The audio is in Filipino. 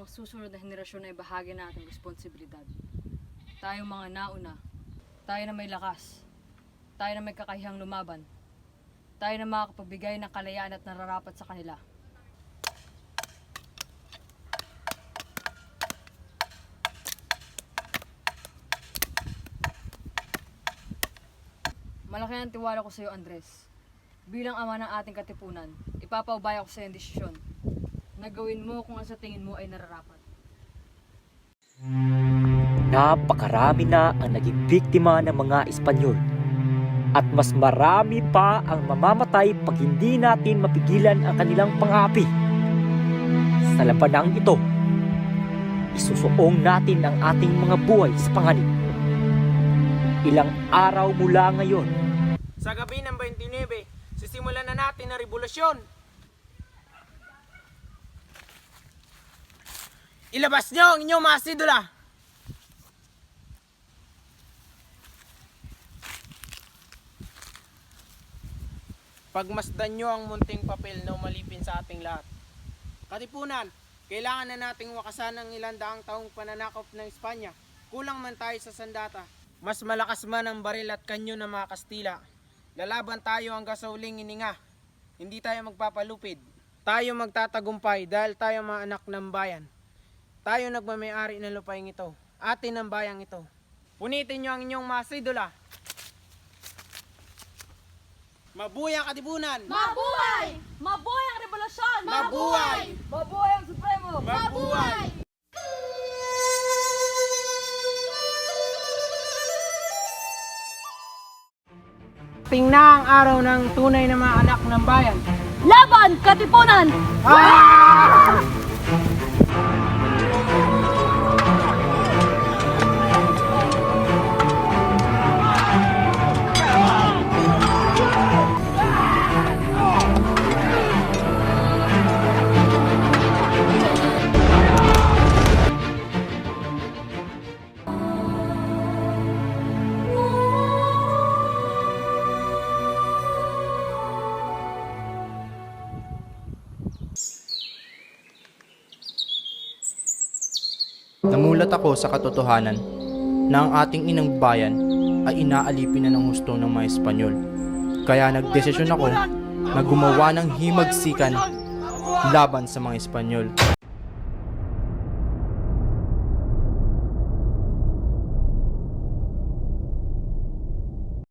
mga susunod na henerasyon ay bahagi na ating responsibilidad. Tayong mga nauna, tayo na may lakas, tayo na may kakayahang lumaban, tayo na makakapagbigay ng kalayaan at nararapat sa kanila. Malaki ang tiwala ko sa iyo, Andres. Bilang ama ng ating katipunan, ipapaubaya ko sa iyo ang desisyon na gawin mo kung ang sa tingin mo ay nararapat. Napakarami na ang naging biktima ng mga Espanyol. At mas marami pa ang mamamatay pag hindi natin mapigilan ang kanilang pang-aapi. Sa labanang ito, isusuong natin ang ating mga buhay sa panganib. Ilang araw mula ngayon, Sa gabi ng 29, sisimulan na natin ang revolusyon. Ilabas nyo ang inyong mga sidula. Pagmasdan nyo ang munting papel na umalipin sa ating lahat. Katipunan, kailangan na nating wakasan ang ilang daang taong pananakop ng Espanya. Kulang man tayo sa sandata. Mas malakas man ang baril at kanyo ng mga Kastila. Lalaban tayo hanggang sa huling hininga. Hindi tayo magpapalupid. Tayo magtatagumpay dahil tayo mga anak ng bayan. Tayo nagmamayari ng lupaing ito. Atin ang bayang ito. Punitin nyo ang inyong mga sidula. Mabuhay ang katipunan! Mabuhay! Mabuhay ang revolusyon! Mabuhay! Mabuhay ang Supremo! Mabuhay! Tingna ang araw ng tunay na mga anak ng bayan. Laban! Katipunan! Namulat ako sa katotohanan na ang ating inang bayan ay inaalipin na ng husto ng mga Espanyol. Kaya nagdesisyon ako na gumawa ng himagsikan laban sa mga Espanyol.